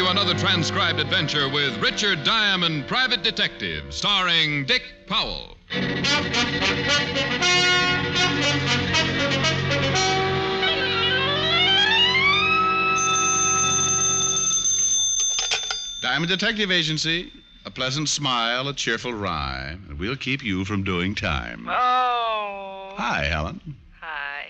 to another transcribed adventure with Richard Diamond, Private Detective, starring Dick Powell. Diamond Detective Agency. A pleasant smile, a cheerful rhyme, and we'll keep you from doing time. Oh. Hi, Helen. Hi.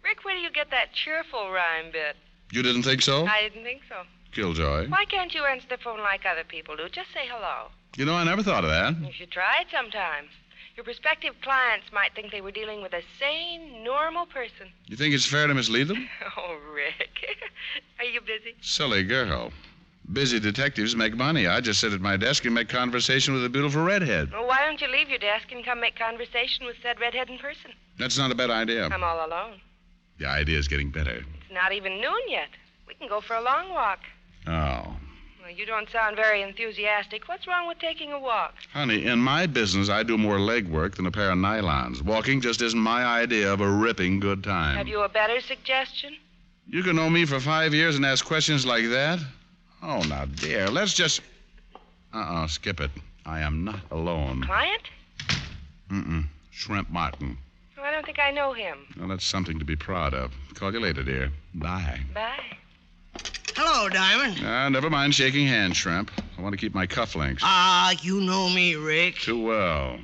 Rick, where do you get that cheerful rhyme bit? You didn't think so? I didn't think so. Killjoy. Why can't you answer the phone like other people do? Just say hello. You know, I never thought of that. You should try it sometime. Your prospective clients might think they were dealing with a sane, normal person. You think it's fair to mislead them? Oh, Rick. Are you busy? Silly girl. Busy detectives make money. I just sit at my desk and make conversation with a beautiful redhead. Well, why don't you leave your desk and come make conversation with said redhead in person? That's not a bad idea. I'm all alone. The idea's getting better. It's not even noon yet. We can go for a long walk. Oh. Well, you don't sound very enthusiastic. What's wrong with taking a walk? Honey, in my business, I do more leg work than a pair of nylons. Walking just isn't my idea of a ripping good time. Have you a better suggestion? You can know me for 5 years and ask questions like that? Oh, now, dear, let's just... skip it. I am not alone. Client? Shrimp Martin. Oh, I don't think I know him. Well, that's something to be proud of. Call you later, dear. Bye. Bye. Hello, Diamond. Never mind shaking hands, Shrimp. I want to keep my cufflinks. You know me, Rick. Too well.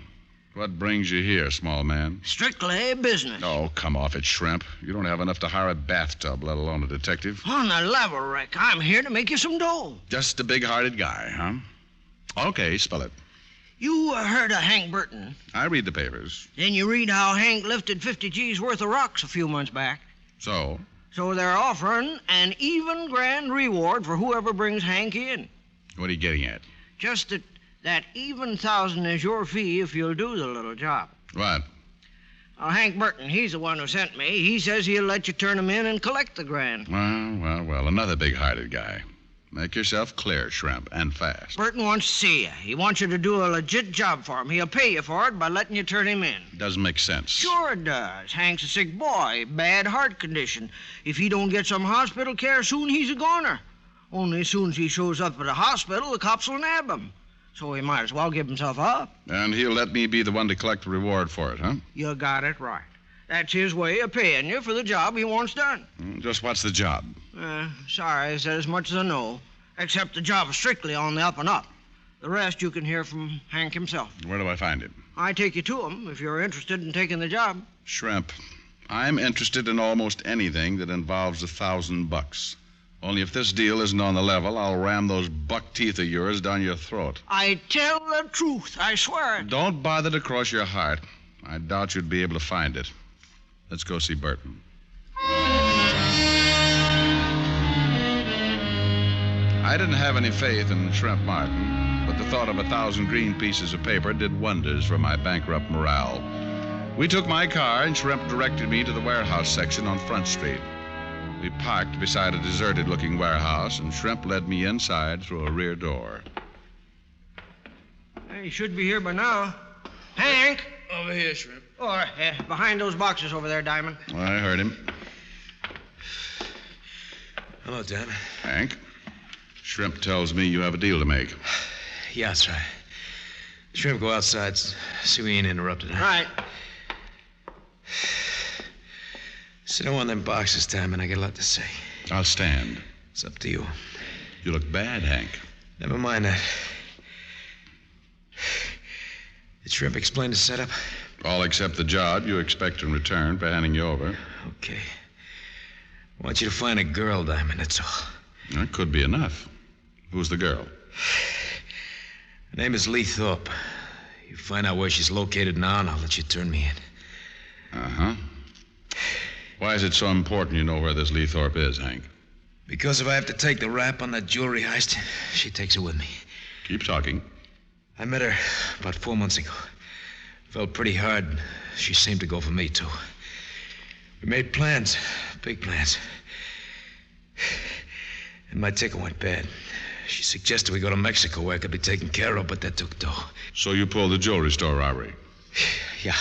What brings you here, small man? Strictly business. Oh, come off it, Shrimp. You don't have enough to hire a bathtub, let alone a detective. On the level, Rick, I'm here to make you some dough. Just a big-hearted guy, huh? Okay, spell it. You heard of Hank Burton. I read the papers. Then you read how Hank lifted 50 G's worth of rocks a few months back. So? So they're offering an even grand reward for whoever brings Hank in. What are you getting at? Just that even 1,000 is your fee if you'll do the little job. What? Hank Burton, he's the one who sent me. He says he'll let you turn him in and collect the grand. Well, another big-hearted guy. Make yourself clear, Shrimp, and fast. Burton wants to see you. He wants you to do a legit job for him. He'll pay you for it by letting you turn him in. Doesn't make sense. Sure it does. Hank's a sick boy, bad heart condition. If he don't get some hospital care soon, he's a goner. Only as soon as he shows up at the hospital, the cops will nab him. So he might as well give himself up. And he'll let me be the one to collect the reward for it, huh? You got it right. That's his way of paying you for the job he wants done. Just what's the job? Sorry, I said as much as I know. Except the job is strictly on the up and up. The rest you can hear from Hank himself. Where do I find him? I take you to him if you're interested in taking the job. Shrimp, I'm interested in almost anything that involves $1,000. Only if this deal isn't on the level, I'll ram those buck teeth of yours down your throat. I tell the truth, I swear it. Don't bother to cross your heart. I doubt you'd be able to find it. Let's go see Burton. I didn't have any faith in Shrimp Martin, but the thought of 1,000 green pieces of paper did wonders for my bankrupt morale. We took my car, and Shrimp directed me to the warehouse section on Front Street. We parked beside a deserted-looking warehouse, and Shrimp led me inside through a rear door. He should be here by now. Hank! Over here, Shrimp. Or behind those boxes over there, Diamond. I heard him. Hello, Diamond. Hank, Shrimp tells me you have a deal to make. Yeah, that's right. Shrimp, go outside so we ain't interrupted. Huh? Right. Sit on one of them boxes, Diamond. I got a lot to say. I'll stand. It's up to you. You look bad, Hank. Never mind that. Did Shrimp explain the setup? All except the job you expect in return for handing you over. Okay. I want you to find a girl, Diamond, that's all. That could be enough. Who's the girl? Her name is Lee Thorpe. You find out where she's located now, and I'll let you turn me in. Uh-huh. Why is it so important you know where this Lee Thorpe is, Hank? Because if I have to take the rap on that jewelry heist, she takes it with me. Keep talking. I met her about 4 months ago. Felt pretty hard. She seemed to go for me, too. We made plans, big plans. And my ticket went bad. She suggested we go to Mexico where I could be taken care of, but that took dough. So you pulled the jewelry store robbery? Yeah.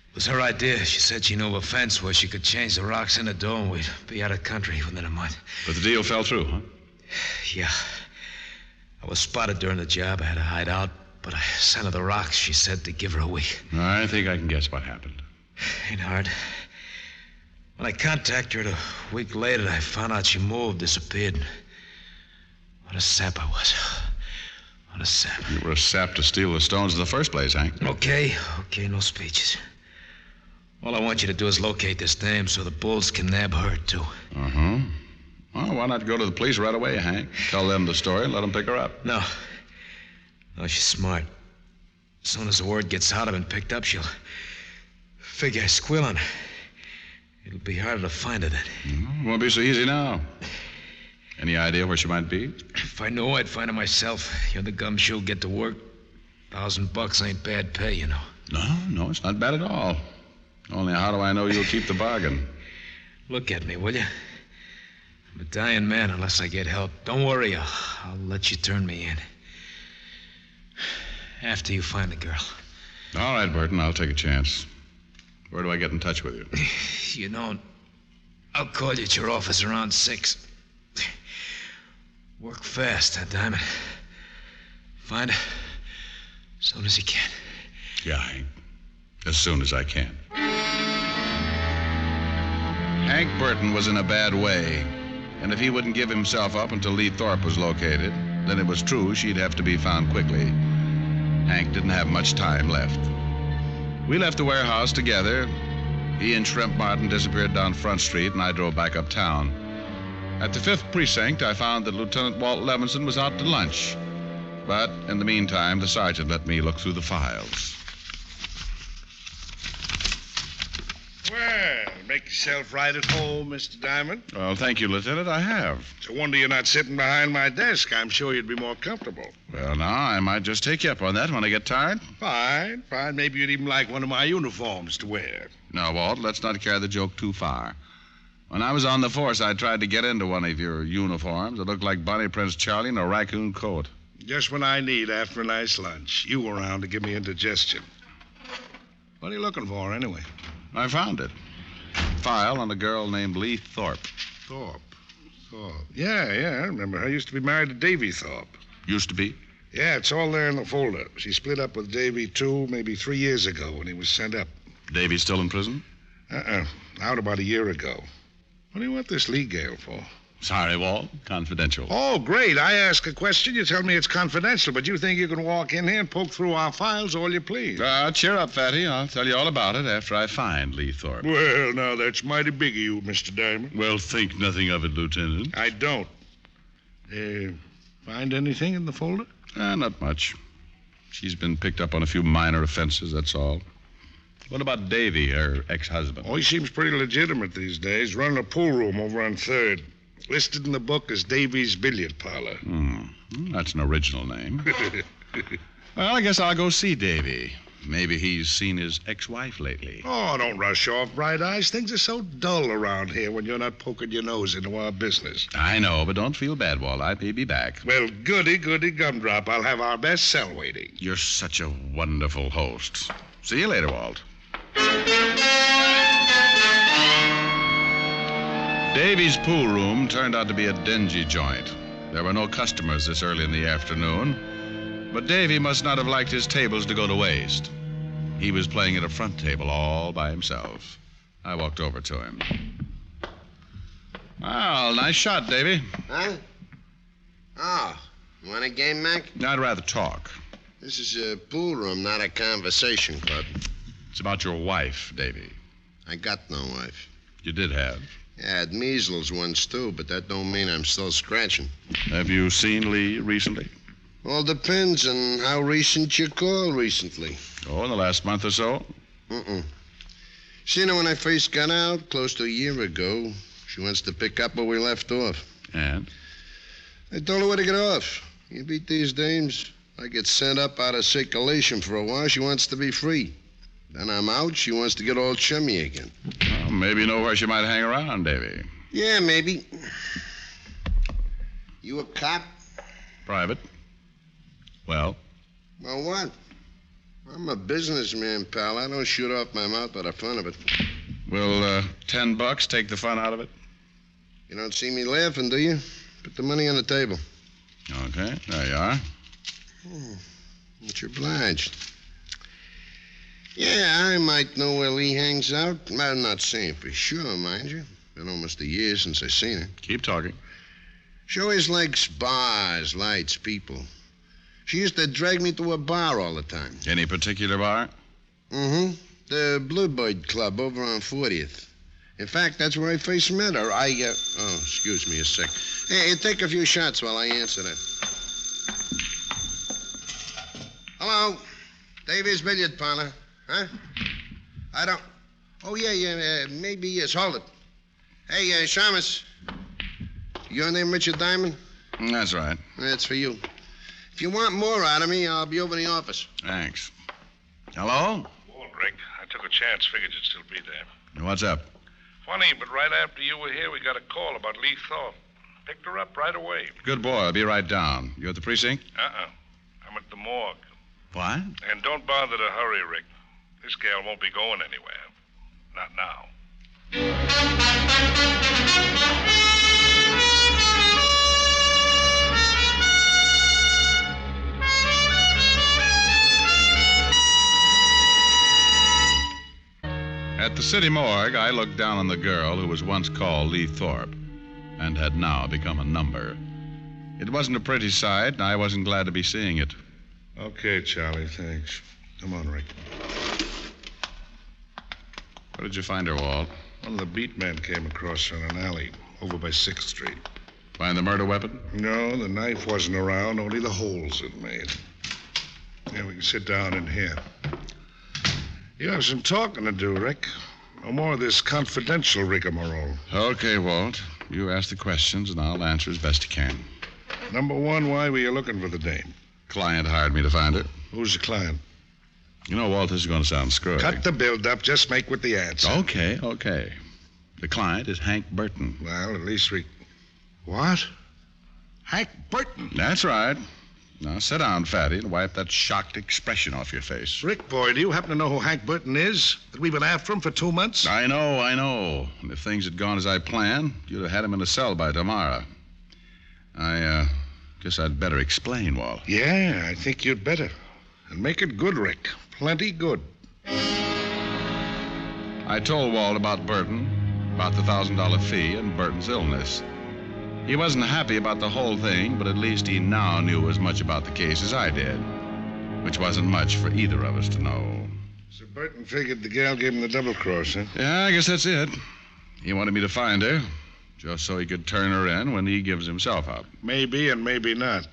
It was her idea. She said she knew of a fence where she could change the rocks in the dough and we'd be out of country within a month. But the deal fell through, huh? Yeah. I was spotted during the job. I had to hide out, but I sent her the rocks. She said to give her a week. I think I can guess what happened. Ain't hard. When I contacted her a week later, I found out she moved, disappeared. What a sap I was. What a sap. You were a sap to steal the stones in the first place, Hank. Okay, no speeches. All I want you to do is locate this dame so the bulls can nab her, too. Uh-huh. Well, why not go to the police right away, Hank? Tell them the story and let them pick her up. No, she's smart. As soon as the word gets out, I've been picked up, she'll figure I squeal on her. It'll be harder to find her then. Won't be so easy now. Any idea where she might be? If I knew, I'd find her myself. You're the gumshoe, get to work. $1,000 ain't bad pay, you know. No, it's not bad at all. Only how do I know you'll keep the bargain? Look at me, will you? I'm a dying man unless I get help. Don't worry, I'll let you turn me in. After you find the girl. All right, Burton, I'll take a chance. Where do I get in touch with you? You don't. I'll call you at your office around 6. Work fast, huh, Diamond? Find her as soon as you can. Yeah, Hank. As soon as I can. Hank Burton was in a bad way, and if he wouldn't give himself up until Lee Thorpe was located, then it was true she'd have to be found quickly. Hank didn't have much time left. We left the warehouse together. He and Shrimp Martin disappeared down Front Street, and I drove back uptown. At the 5th Precinct, I found that Lieutenant Walt Levinson was out to lunch. But in the meantime, the sergeant let me look through the files. Well, make yourself right at home, Mr. Diamond. Well, thank you, Lieutenant. I have. It's a wonder you're not sitting behind my desk. I'm sure you'd be more comfortable. Well, now, I might just take you up on that when I get tired. Fine. Maybe you'd even like one of my uniforms to wear. No, Walt, let's not carry the joke too far. When I was on the force, I tried to get into one of your uniforms. It looked like Bonnie Prince Charlie in a raccoon coat. Just when I need after a nice lunch. You were around to give me indigestion. What are you looking for, anyway? I found it. File on a girl named Lee Thorpe. Thorpe. Yeah, I remember her. Used to be married to Davy Thorpe. Used to be? Yeah, it's all there in the folder. She split up with Davy, maybe 3 years ago when he was sent up. Davy's still in prison? Out about a year ago. What do you want this Lee gal for? Sorry, Walt. Confidential. Oh, great. I ask a question, you tell me it's confidential, but you think you can walk in here and poke through our files all you please. Cheer up, Fatty. I'll tell you all about it after I find Lee Thorpe. Well, now, that's mighty big of you, Mr. Diamond. Well, think nothing of it, Lieutenant. I don't. Find anything in the folder? Not much. She's been picked up on a few minor offenses, that's all. What about Davy, her ex-husband? Oh, he seems pretty legitimate these days. Running a pool room over on 3rd. Listed in the book as Davy's Billiard Parlor. That's an original name. Well, I guess I'll go see Davy. Maybe he's seen his ex-wife lately. Oh, don't rush off, Bright Eyes. Things are so dull around here when you're not poking your nose into our business. I know, but don't feel bad, Walt. I may be back. Well, goody gumdrop. I'll have our best cell waiting. You're such a wonderful host. See you later, Walt. Davy's pool room turned out to be a dingy joint. There were no customers this early in the afternoon, but Davy must not have liked his tables to go to waste. He was playing at a front table all by himself. I walked over to him. Well, nice shot, Davy. Huh? Oh, you want a game, Mac? I'd rather talk. This is a pool room, not a conversation club. It's about your wife, Davy. I got no wife. You did have. Yeah, I had measles once, too, but that don't mean I'm still scratching. Have you seen Lee recently? All depends on how recent you call recently. Oh, in the last month or so? Seen her when I first got out, close to a year ago. She wants to pick up where we left off. And? I told her where to get off. You beat these dames. I get sent up out of circulation for a while. She wants to be free. Then I'm out. She wants to get all chummy again. Well, maybe you know where she might hang around, Davy. Yeah, maybe. You a cop? Private. Well? Well, what? I'm a businessman, pal. I don't shoot off my mouth by the fun of it. Will $10 take the fun out of it? You don't see me laughing, do you? Put the money on the table. Okay, there you are. Much obliged. Yeah, I might know where Lee hangs out. I'm not saying for sure, mind you. Been almost a year since I seen her. Keep talking. She always likes bars, lights, people. She used to drag me to a bar all the time. Any particular bar? Mm-hmm. The Bluebird Club over on 40th. In fact, that's where I first met her. Oh, excuse me a sec. Hey, take a few shots while I answer that. Hello. Davies Billiard Parlor. Huh? I don't... Oh, yeah, maybe yes. Hold it. Hey, Shamus. Your name Richard Diamond? That's right. That's for you. If you want more out of me, I'll be over in the office. Thanks. Hello? Walt, Rick. I took a chance. Figured you'd still be there. What's up? Funny, but right after you were here, we got a call about Lee Thorpe. Picked her up right away. Good boy. I'll be right down. You at the precinct? I'm at the morgue. What? And don't bother to hurry, Rick. This gal won't be going anywhere. Not now. At the city morgue, I looked down on the girl who was once called Lee Thorpe and had now become a number. It wasn't a pretty sight, and I wasn't glad to be seeing it. Okay, Charlie, thanks. Come on, Rick. Where did you find her, Walt? One of the beat men came across her in an alley over by 6th Street. Find the murder weapon? No, the knife wasn't around, only the holes it made. Yeah, we can sit down in here. You have some talking to do, Rick. No more of this confidential rigmarole. Okay, Walt. You ask the questions, and I'll answer as best I can. Number one, why were you looking for the dame? Client hired me to find her. Who's the client? You know, Walt, this is going to sound screwy. Cut the build-up. Just make with the answer. Okay. The client is Hank Burton. Well, at least we... What? Hank Burton? That's right. Now, sit down, Fatty, and wipe that shocked expression off your face. Rick, boy, do you happen to know who Hank Burton is? That we've been after him for 2 months? I know. And if things had gone as I planned, you'd have had him in a cell by tomorrow. I guess I'd better explain, Walt. Yeah, I think you'd better. And make it good, Rick. Plenty good. I told Walt about Burton, about the $1,000 fee, and Burton's illness. He wasn't happy about the whole thing, but at least he now knew as much about the case as I did, which wasn't much for either of us to know. So Burton figured the gal gave him the double cross, huh? Yeah, I guess that's it. He wanted me to find her, just so he could turn her in when he gives himself up. Maybe and maybe not.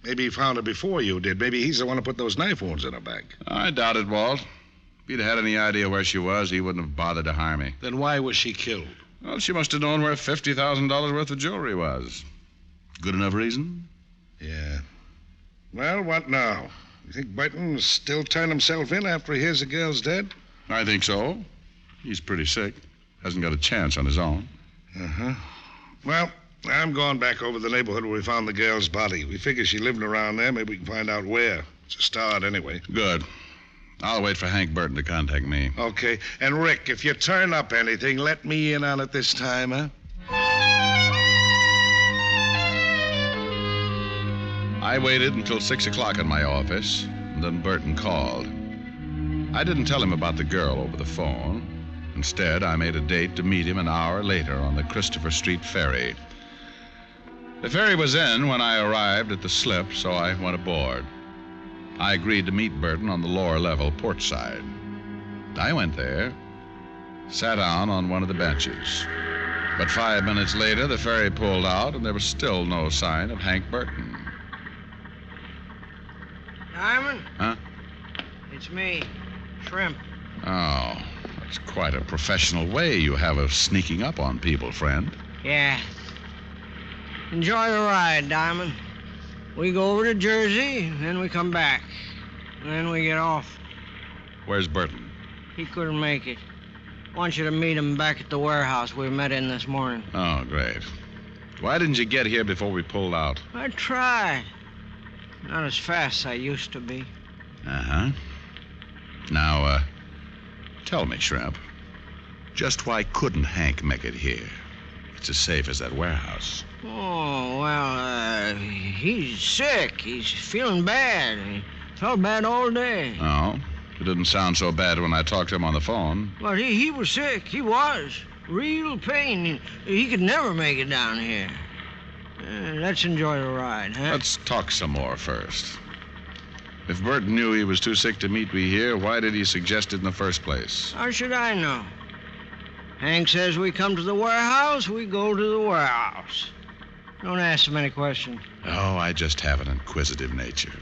Maybe he found her before you did. Maybe he's the one who put those knife wounds in her back. I doubt it, Walt. If he'd had any idea where she was, he wouldn't have bothered to harm me. Then why was she killed? Well, she must have known where $50,000 worth of jewelry was. Good enough reason? Yeah. Well, what now? You think Burton will still turn himself in after he hears the girl's dead? I think so. He's pretty sick. Hasn't got a chance on his own. Uh-huh. Well, I'm going back over the neighborhood where we found the girl's body. We figure she lived around there. Maybe we can find out where. It's a start, anyway. Good. I'll wait for Hank Burton to contact me. Okay. And, Rick, if you turn up anything, let me in on it this time, huh? I waited until 6 o'clock in my office, and then Burton called. I didn't tell him about the girl over the phone. Instead, I made a date to meet him an hour later on the Christopher Street ferry. The ferry was in when I arrived at the slip, so I went aboard. I agreed to meet Burton on the lower level port side. I went there, sat down on one of the benches. But 5 minutes later, the ferry pulled out, and there was still no sign of Hank Burton. Diamond? Huh? It's me, Shrimp. Oh, that's quite a professional way you have of sneaking up on people, friend. Yeah. Enjoy the ride, Diamond. We go over to Jersey, then we come back. And then we get off. Where's Burton? He couldn't make it. I want you to meet him back at the warehouse we met in this morning. Oh, great. Why didn't you get here before we pulled out? I tried. Not as fast as I used to be. Uh-huh. Now, tell me, Shrimp, just why couldn't Hank make it here? It's as safe as that warehouse. Oh, well, he's sick. He's feeling bad. He felt bad all day. Oh, it didn't sound so bad when I talked to him on the phone. But he was sick. He was. Real pain. He could never make it down here. Let's enjoy the ride, huh? Let's talk some more first. If Burton knew he was too sick to meet me here, why did he suggest it in the first place? How should I know? Hank says we come to the warehouse, we go to the warehouse. Don't ask so many questions. Oh, I just have an inquisitive nature.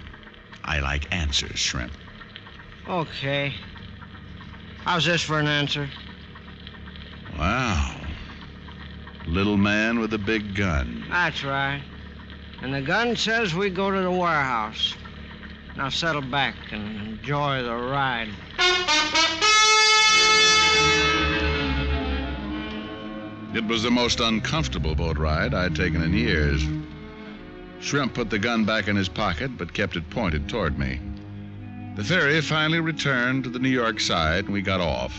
I like answers, Shrimp. Okay. How's this for an answer? Wow. Little man with a big gun. That's right. And the gun says we go to the warehouse. Now settle back and enjoy the ride. It was the most uncomfortable boat ride I'd taken in years. Shrimp put the gun back in his pocket, but kept it pointed toward me. The ferry finally returned to the New York side, and we got off.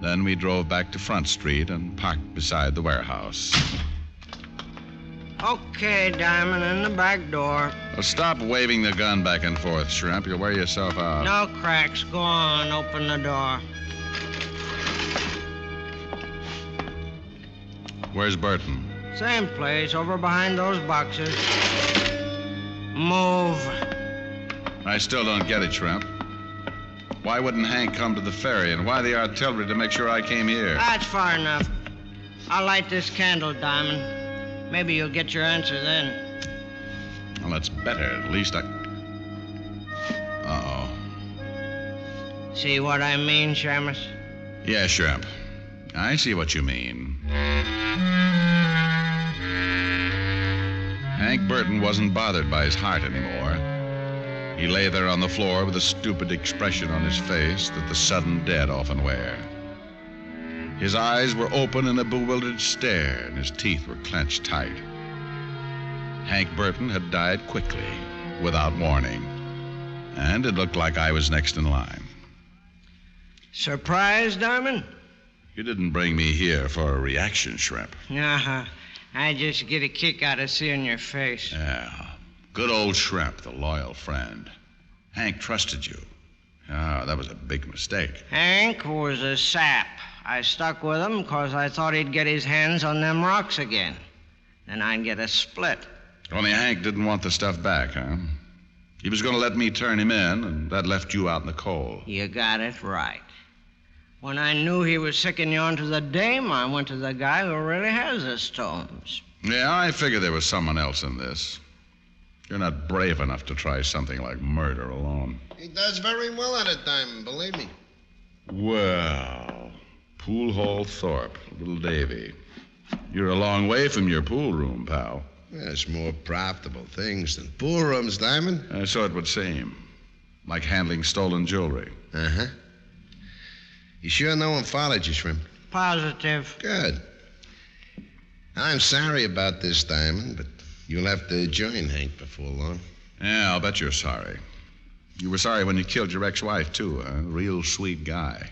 Then we drove back to Front Street and parked beside the warehouse. Okay, Diamond, in the back door. Well, stop waving the gun back and forth, Shrimp. You'll wear yourself out. No cracks. Go on, open the door. Where's Burton? Same place, over behind those boxes. Move. I still don't get it, Shrimp. Why wouldn't Hank come to the ferry, and why the artillery to make sure I came here? That's far enough. I'll light this candle, Diamond. Maybe you'll get your answer then. Well, that's better. At least I... Uh-oh. See what I mean, Shamus? Yeah, Shrimp. I see what you mean. Hank Burton wasn't bothered by his heart anymore. He lay there on the floor with a stupid expression on his face that the sudden dead often wear. His eyes were open in a bewildered stare, and his teeth were clenched tight. Hank Burton had died quickly, without warning, and it looked like I was next in line. Surprised, Diamond? You didn't bring me here for a reaction, Shrimp. Uh-huh. I just get a kick out of seeing your face. Yeah. Good old Shrimp, the loyal friend. Hank trusted you. Oh, that was a big mistake. Hank was a sap. I stuck with him because I thought he'd get his hands on them rocks again. Then I'd get a split. Only Hank didn't want the stuff back, huh? He was going to let me turn him in, and that left you out in the cold. You got it right. When I knew he was sicking you onto the dame, I went to the guy who really has the stones. Yeah, I figured there was someone else in this. You're not brave enough to try something like murder alone. He does very well at it, Diamond, believe me. Well, Pool Hall Thorpe, little Davy. You're a long way from your pool room, pal. There's more profitable things than pool rooms, Diamond. So it would seem. Like handling stolen jewelry. Uh-huh. You sure no one followed you, Shrimp? Positive. Good. I'm sorry about this, Diamond, but you'll have to join Hank before long. Yeah, I'll bet you're sorry. You were sorry when you killed your ex-wife, too, huh? Real sweet guy.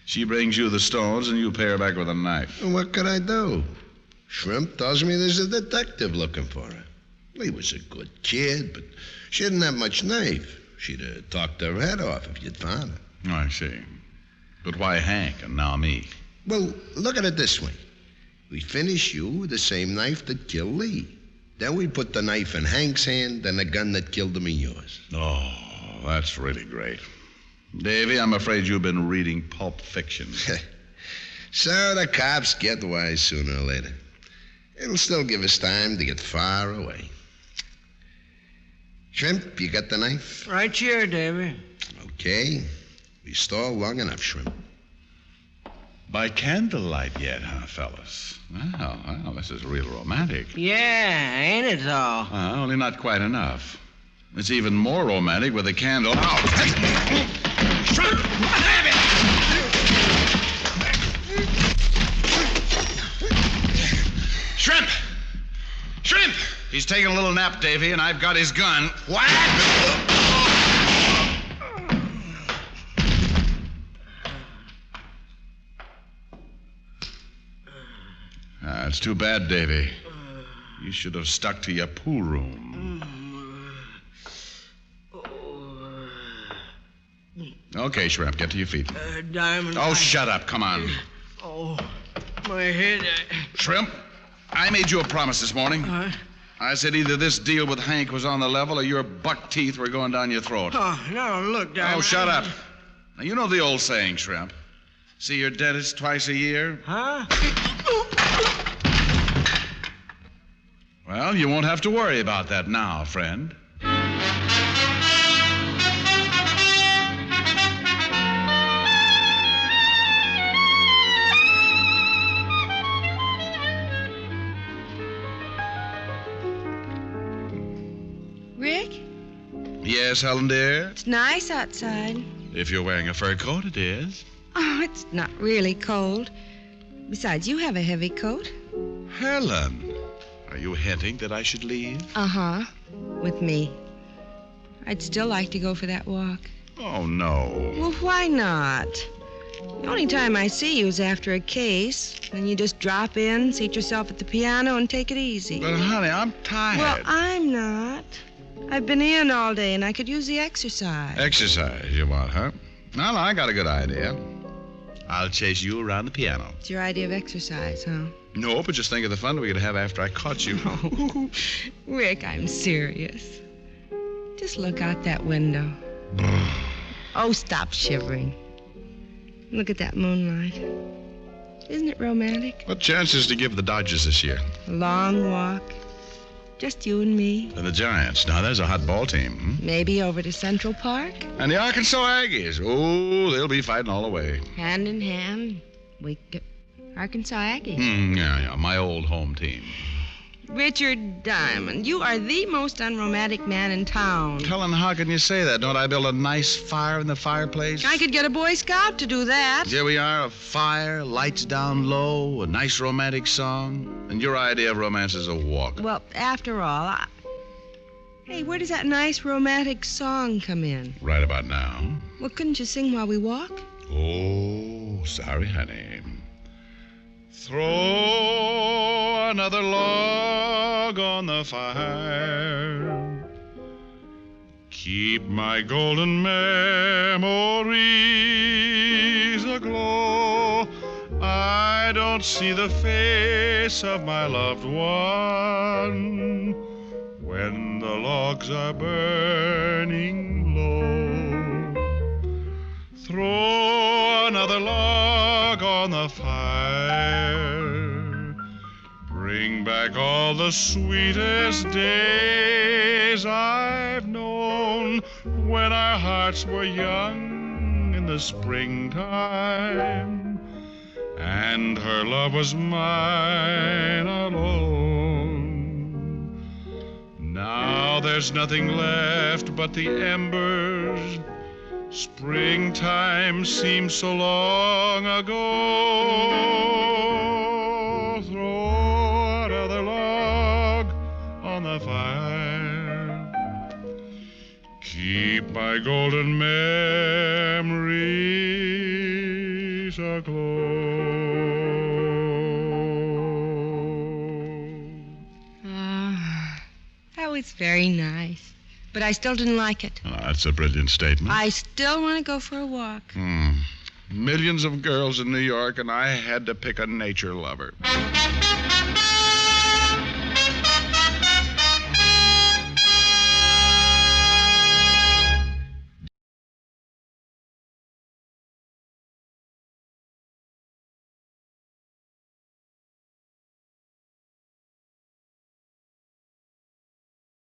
She brings you the stones, and you pay her back with a knife. Well, what could I do? Shrimp tells me there's a detective looking for her. He was a good kid, but she didn't have much knife. She'd have talked her head off if you'd found her. Oh, I see. But why Hank and now me? Well, look at it this way. We finish you with the same knife that killed Lee. Then we put the knife in Hank's hand and the gun that killed him in yours. Oh, that's really great. Davy, I'm afraid you've been reading Pulp Fiction. So the cops get wise sooner or later. It'll still give us time to get far away. Shrimp, you got the knife? Right here, Davy. Okay. We stall long enough, Shrimp. By candlelight yet, huh, fellas? Well, this is real romantic. Yeah, ain't it, though? Only not quite enough. It's even more romantic with a candle. Shrimp! Shrimp! Shrimp! He's taking a little nap, Davy, and I've got his gun. What? It's too bad, Davy. You should have stuck to your pool room. Okay, Shrimp, get to your feet. Diamond. Oh, shut up. Come on. Oh, my head. Shrimp, I made you a promise this morning. I said either this deal with Hank was on the level or your buck teeth were going down your throat. Oh, no, look, Diamond. Oh, shut up. Now, you know the old saying, Shrimp. See your dentist twice a year? Huh? Well, you won't have to worry about that now, friend. Rick? Yes, Helen, dear? It's nice outside. If you're wearing a fur coat, it is. Oh, it's not really cold. Besides, you have a heavy coat. Helen, are you hinting that I should leave? Uh-huh. With me. I'd still like to go for that walk. Oh, no. Well, why not? The only time I see you is after a case. Then you just drop in, seat yourself at the piano, and take it easy. But, honey, I'm tired. Well, I'm not. I've been in all day, and I could use the exercise. Exercise you want, huh? Well, I got a good idea. I'll chase you around the piano. It's your idea of exercise, huh? No, but just think of the fun we could have after I caught you. Oh, Rick, I'm serious. Just look out that window. Oh, stop shivering. Look at that moonlight. Isn't it romantic? What chances to give the Dodgers this year? A long walk. Just you and me. And the Giants. Now, there's a hot ball team. Maybe over to Central Park. And the Arkansas Aggies. Oh, they'll be fighting all the way. Hand in hand. Arkansas Aggies. Yeah, my old home team. Richard Diamond, you are the most unromantic man in town. Helen, how can you say that? Don't I build a nice fire in the fireplace? I could get a Boy Scout to do that. Here we are, a fire, lights down low, a nice romantic song. And your idea of romance is a walk. Well, after all, Hey, where does that nice romantic song come in? Right about now. Well, couldn't you sing while we walk? Oh, sorry, honey. Throw another log on the fire. Keep my golden memories aglow. I don't see the face of my loved one when the logs are burning low. Throw another log on the fire. Bring back all the sweetest days I've known when our hearts were young in the springtime and her love was mine alone. Now there's nothing left but the embers. Springtime seems so long ago. Throw another log on the fire. Keep my golden memories aglow. That was very nice. But I still didn't like it. Oh, that's a brilliant statement. I still want to go for a walk. Millions of girls in New York, and I had to pick a nature lover.